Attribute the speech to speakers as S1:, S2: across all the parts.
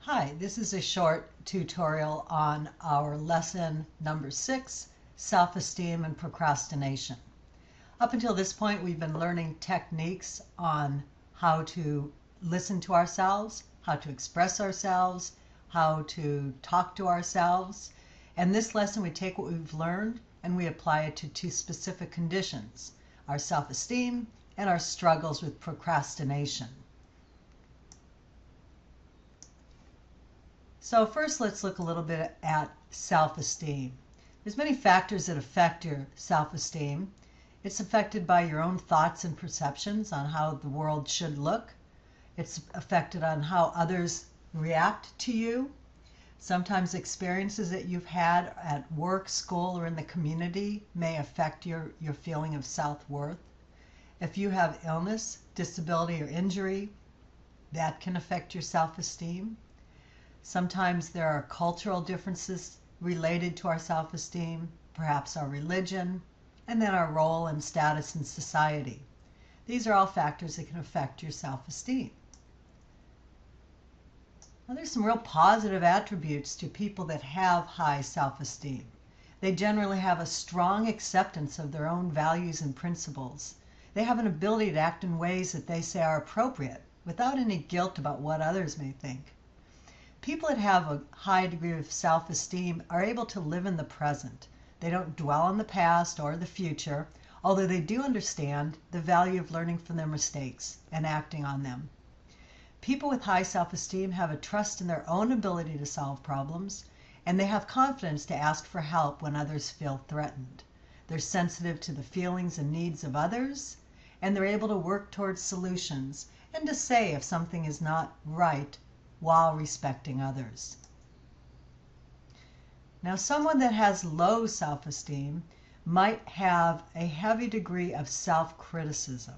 S1: Hi, this is a short tutorial on our lesson number 6, self-esteem and procrastination. Up until this point, we've been learning techniques on how to listen to ourselves, how to express ourselves, how to talk to ourselves. And this lesson, we take what we've learned and we apply it to two specific conditions, our self-esteem and our struggles with procrastination. So first, let's look a little bit at self-esteem. There's many factors that affect your self-esteem. It's affected by your own thoughts and perceptions on how the world should look. It's affected on how others react to you. Sometimes experiences that you've had at work, school, or in the community may affect your feeling of self-worth. If you have illness, disability, or injury, that can affect your self-esteem. Sometimes there are cultural differences related to our self-esteem, perhaps our religion, and then our role and status in society. These are all factors that can affect your self-esteem. Now, there's some real positive attributes to people that have high self-esteem. They generally have a strong acceptance of their own values and principles. They have an ability to act in ways that they say are appropriate without any guilt about what others may think. People that have a high degree of self-esteem are able to live in the present. They don't dwell on the past or the future, although they do understand the value of learning from their mistakes and acting on them. People with high self-esteem have a trust in their own ability to solve problems, and they have confidence to ask for help when others feel threatened. They're sensitive to the feelings and needs of others, and they're able to work towards solutions and to say if something is not right while respecting others. Now, someone that has low self-esteem might have a heavy degree of self-criticism.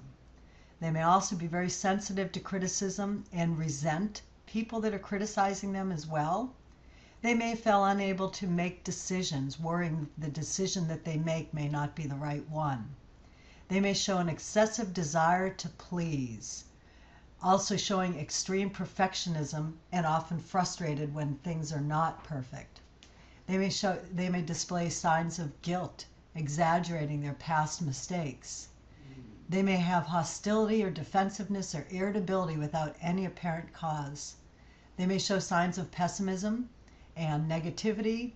S1: They may also be very sensitive to criticism and resent people that are criticizing them as well. They may feel unable to make decisions, worrying the decision that they make may not be the right one. They may show an excessive desire to please, also showing extreme perfectionism and often frustrated when things are not perfect. They may display signs of guilt, exaggerating their past mistakes. They may have hostility or defensiveness or irritability without any apparent cause. They may show signs of pessimism and negativity,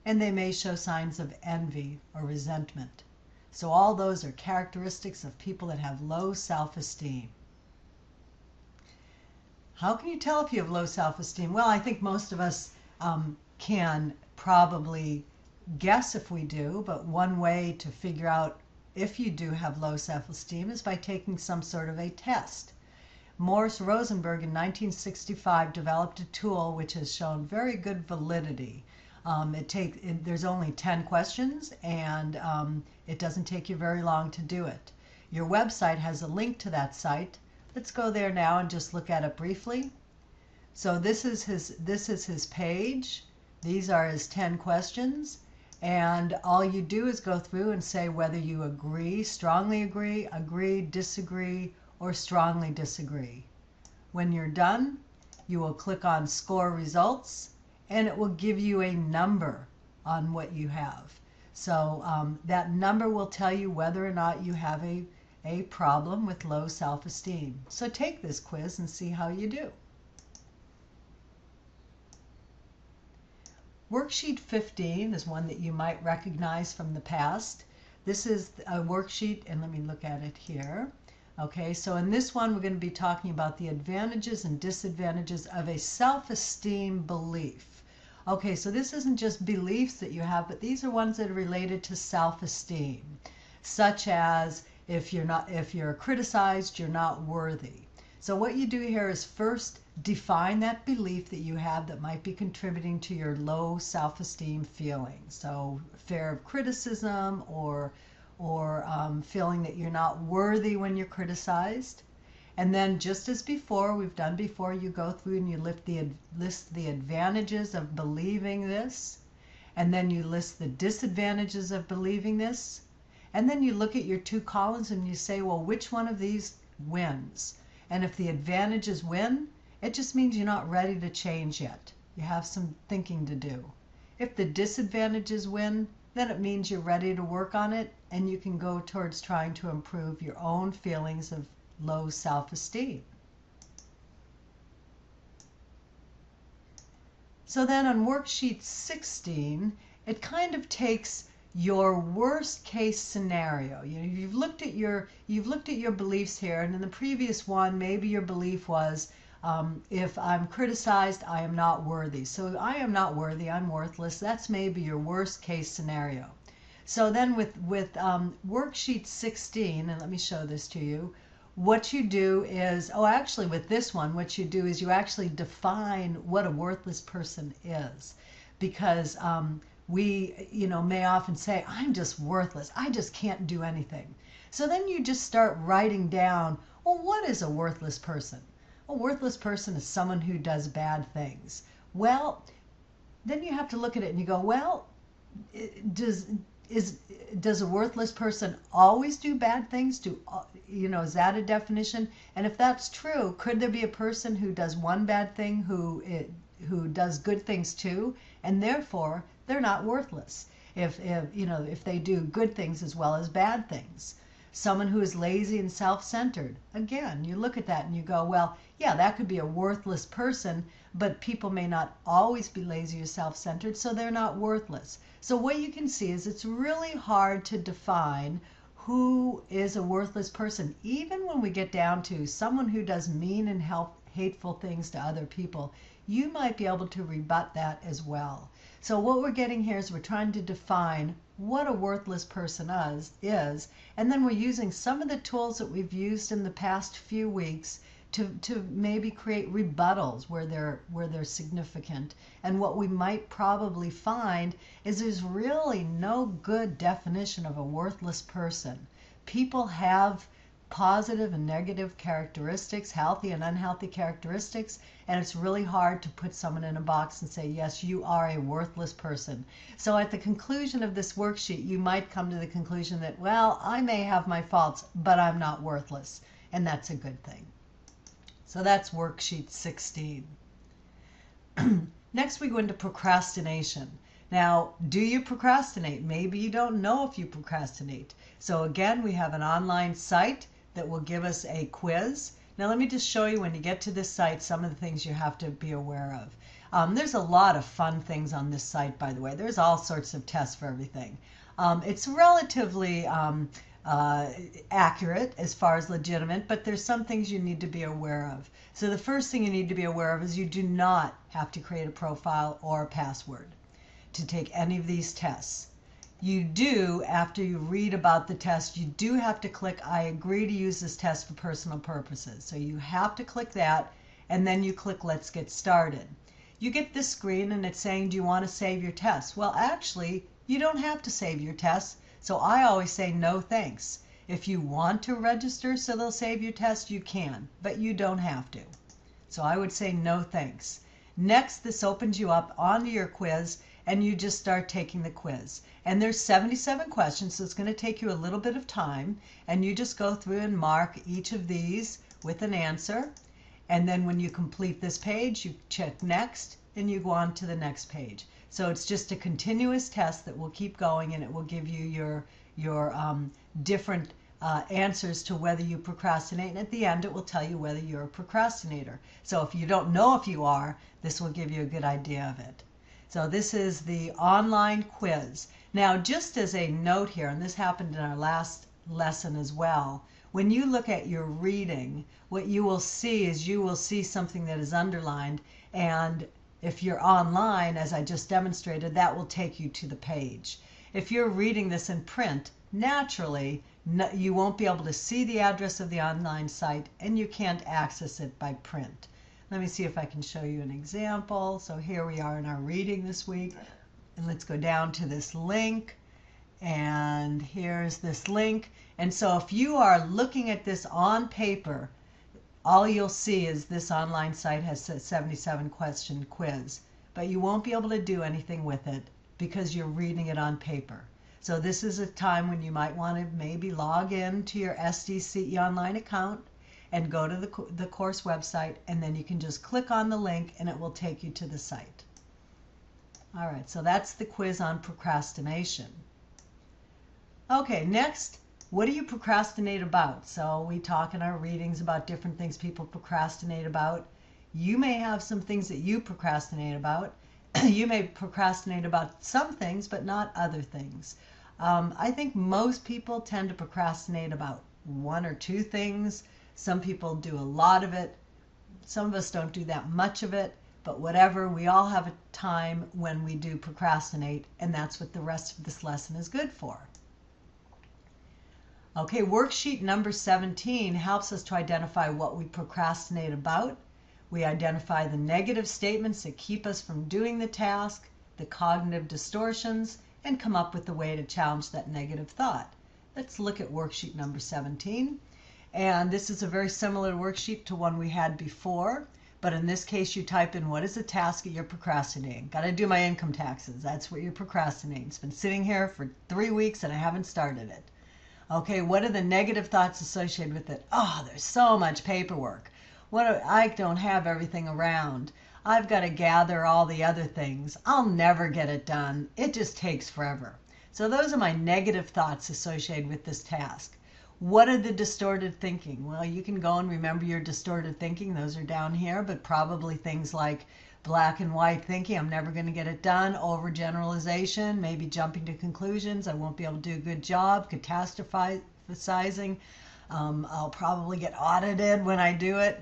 S1: and they may show signs of envy or resentment. So all those are characteristics of people that have low self-esteem. How can you tell if you have low self-esteem? Well, I think most of us can probably guess if we do, but one way to figure out if you do have low self-esteem is by taking some sort of a test. Morris Rosenberg in 1965 developed a tool which has shown very good validity. There's only 10 questions, and it doesn't take you very long to do it. Your website has a link to that site. Let's go there now and just look at it briefly. So this is his page. These are his 10 questions. And all you do is go through and say whether you agree, strongly agree, disagree, or strongly disagree. When you're done, you will click on Score Results, and it will give you a number on what you have. So that number will tell you whether or not you have a problem with low self-esteem. So take this quiz and see how you do. Worksheet 15 is one that you might recognize from the past. This is a worksheet, and let me look at it here. Okay, so in this one we're going to be talking about the advantages and disadvantages of a self-esteem belief. Okay, so this isn't just beliefs that you have, but these are ones that are related to self-esteem, such as if you're criticized, you're not worthy. So what you do here is first define that belief that you have that might be contributing to your low self-esteem feeling. So fear of criticism or feeling that you're not worthy when you're criticized. And then just as before, we've done before, you go through and you list the advantages of believing this. And then you list the disadvantages of believing this. And then you look at your two columns and you say, well, which one of these wins? And if the advantages win, it just means you're not ready to change yet. You have some thinking to do. If the disadvantages win, then it means you're ready to work on it and you can go towards trying to improve your own feelings of low self-esteem. So then on worksheet 16, it kind of takes your worst case scenario. You've looked at your beliefs here, and in the previous one, maybe your belief was, if I'm criticized, I am not worthy. So I am not worthy, I'm worthless. That's maybe your worst case scenario. So then with worksheet 16, and let me show this to you, what you do is, actually with this one, what you do is you actually define what a worthless person is. Because we, may often say, I'm just worthless. I just can't do anything. So then you just start writing down, well, what is a worthless person? A worthless person is someone who does bad things. Well, then you have to look at it and you go, well, does a worthless person always do bad things? Is that a definition? And if that's true, could there be a person who does one bad thing who does good things too, and therefore they're not worthless if they do good things as well as bad things? Someone who is lazy and self-centered, again, you look at that and you go, well, yeah, that could be a worthless person, but people may not always be lazy or self-centered, so they're not worthless. So what you can see is it's really hard to define who is a worthless person, even when we get down to someone who does mean and hateful things to other people. You might be able to rebut that as well. So what we're getting here is we're trying to define what a worthless person is, and then we're using some of the tools that we've used in the past few weeks to maybe create rebuttals where they're significant. And what we might probably find is there's really no good definition of a worthless person. People have positive and negative characteristics, healthy and unhealthy characteristics, and it's really hard to put someone in a box and say, yes, you are a worthless person. So at the conclusion of this worksheet, you might come to the conclusion that, well, I may have my faults, but I'm not worthless, and that's a good thing. So that's worksheet 16. Next, we go into procrastination. Now, do you procrastinate? Maybe you don't know if you procrastinate. So again, we have an online site that will give us a quiz. Now, let me just show you when you get to this site some of the things you have to be aware of. There's a lot of fun things on this site, by the way. There's all sorts of tests for everything. It's relatively accurate as far as legitimate, but there's some things you need to be aware of. So the first thing you need to be aware of is you do not have to create a profile or a password to take any of these tests. You do, after you read about the test, you do have to click, I agree to use this test for personal purposes. So you have to click that, and then you click Let's Get Started. You get this screen and it's saying, do you want to save your test? Well, actually, you don't have to save your test. So I always say no thanks. If you want to register so they'll save your test, you can, but you don't have to. So I would say no thanks. Next, this opens you up onto your quiz, and you just start taking the quiz. And there's 77 questions, so it's going to take you a little bit of time, and you just go through and mark each of these with an answer. And then when you complete this page, you check next, and you go on to the next page. So it's just a continuous test that will keep going, and it will give you your different answers to whether you procrastinate. And at the end, it will tell you whether you're a procrastinator. So if you don't know if you are, this will give you a good idea of it. So this is the online quiz. Now, just as a note here, and this happened in our last lesson as well, when you look at your reading, what you will see is you will see something that is underlined, and if you're online, as I just demonstrated, that will take you to the page. If you're reading this in print, naturally, you won't be able to see the address of the online site, and you can't access it by print. Let me see if I can show you an example. So here we are in our reading this week, and let's go down to this link, and here's this link. And so if you are looking at this on paper, all you'll see is this online site has a 77 question quiz, but you won't be able to do anything with it because you're reading it on paper. So this is a time when you might want to maybe log in to your SDCE online account and go to the course website, and then you can just click on the link and it will take you to the site. All right, so that's the quiz on procrastination. Okay, next, what do you procrastinate about? So we talk in our readings about different things people procrastinate about. You may have some things that you procrastinate about. You may procrastinate about some things, but not other things. I think most people tend to procrastinate about one or two things. Some people do a lot of it. Some of us don't do that much of it. But whatever, we all have a time when we do procrastinate, and that's what the rest of this lesson is good for. Okay, worksheet number 17 helps us to identify what we procrastinate about. We identify the negative statements that keep us from doing the task, the cognitive distortions, and come up with a way to challenge that negative thought. Let's look at worksheet number 17. And this is a very similar worksheet to one we had before. But in this case, you type in, what is the task that you're procrastinating? Got to do my income taxes. That's what you're procrastinating. It's been sitting here for 3 weeks and I haven't started it. Okay, what are the negative thoughts associated with it? Oh, there's so much paperwork. I don't have everything around. I've got to gather all the other things. I'll never get it done. It just takes forever. So those are my negative thoughts associated with this task. What are the distorted thinking? Well, you can go and remember your distorted thinking. Those are down here, but probably things like black and white thinking. I'm never going to get it done. Overgeneralization, maybe jumping to conclusions. I won't be able to do a good job. Catastrophizing. I'll probably get audited when I do it,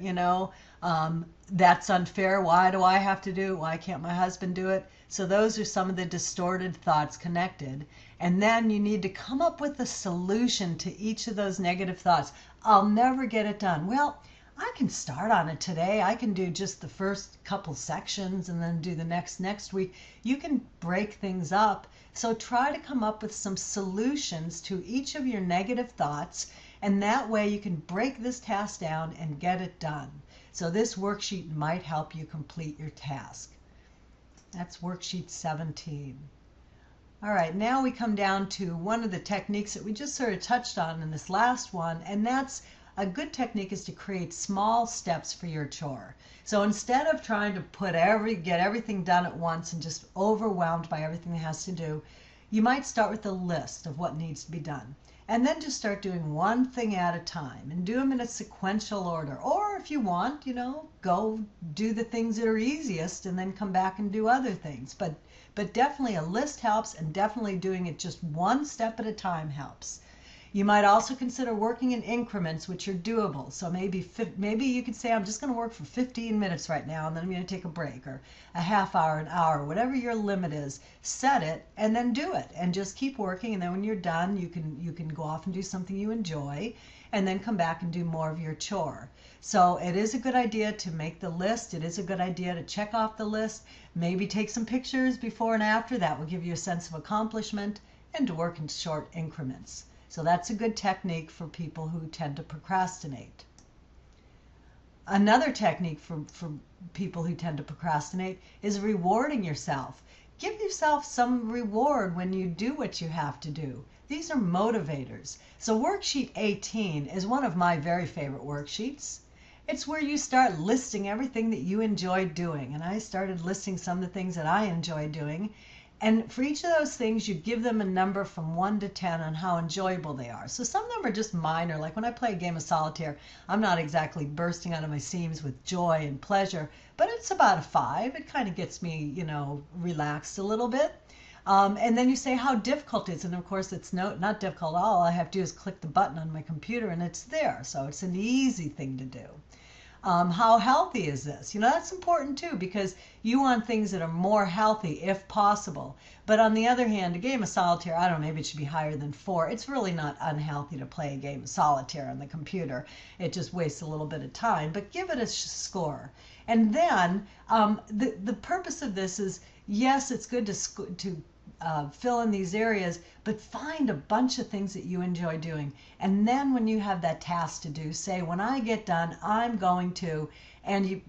S1: That's unfair. Why do I have to do it? Why can't my husband do it? So those are some of the distorted thoughts connected. And then you need to come up with a solution to each of those negative thoughts. I'll never get it done. Well, I can start on it today. I can do just the first couple sections and then do the next week. You can break things up. So try to come up with some solutions to each of your negative thoughts, and that way you can break this task down and get it done. So this worksheet might help you complete your task. That's worksheet 17. All right, now we come down to one of the techniques that we just sort of touched on in this last one, and that's a good technique is to create small steps for your chore. So instead of trying to get everything done at once and just overwhelmed by everything that has to do, you might start with a list of what needs to be done. And then just start doing one thing at a time and do them in a sequential order. Or if you want, go do the things that are easiest and then come back and do other things. But definitely a list helps, and definitely doing it just one step at a time helps. You might also consider working in increments which are doable. So maybe you could say, I'm just going to work for 15 minutes right now, and then I'm going to take a break, or a half hour, an hour, whatever your limit is. Set it and then do it, and just keep working. And then when you're done, you can go off and do something you enjoy, and then come back and do more of your chore. So it is a good idea to make the list. It is a good idea to check off the list. Maybe take some pictures before and after. That will give you a sense of accomplishment, and to work in short increments. So that's a good technique for people who tend to procrastinate. Another technique for people who tend to procrastinate is rewarding yourself. Give yourself some reward when you do what you have to do. These are motivators. So worksheet 18 is one of my very favorite worksheets. It's where you start listing everything that you enjoy doing. And I started listing some of the things that I enjoy doing. And for each of those things, you give them a number from 1 to 10 on how enjoyable they are. So some of them are just minor. Like when I play a game of solitaire, I'm not exactly bursting out of my seams with joy and pleasure, but it's about a 5. It kind of gets me, relaxed a little bit. And then you say how difficult it is. And of course, it's not difficult at all. All I have to do is click the button on my computer and it's there. So it's an easy thing to do. How healthy is this? That's important too, because you want things that are more healthy if possible. But on the other hand, a game of solitaire, I don't know, maybe it should be higher than 4. It's really not unhealthy to play a game of solitaire on the computer. It just wastes a little bit of time, but give it a score. And then the purpose of this is, yes, it's good to fill in these areas, but find a bunch of things that you enjoy doing. And then when you have that task to do, say, when I get done, I'm going to, and you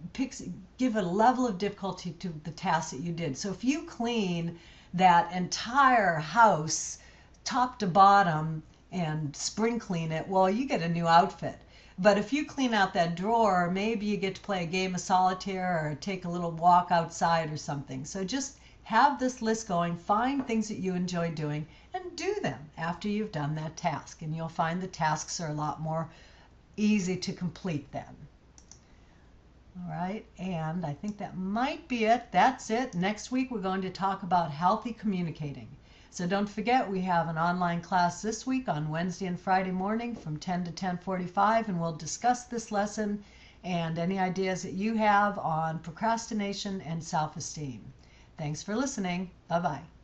S1: give a level of difficulty to the task that you did. So if you clean that entire house top to bottom and spring clean it, well, you get a new outfit. But if you clean out that drawer, maybe you get to play a game of solitaire or take a little walk outside or something. So just have this list going, find things that you enjoy doing, and do them after you've done that task. And you'll find the tasks are a lot more easy to complete then. All right, and I think that might be it. That's it. Next week we're going to talk about healthy communicating. So don't forget, we have an online class this week on Wednesday and Friday morning from 10 to 10:45, and we'll discuss this lesson and any ideas that you have on procrastination and self-esteem. Thanks for listening. Bye-bye.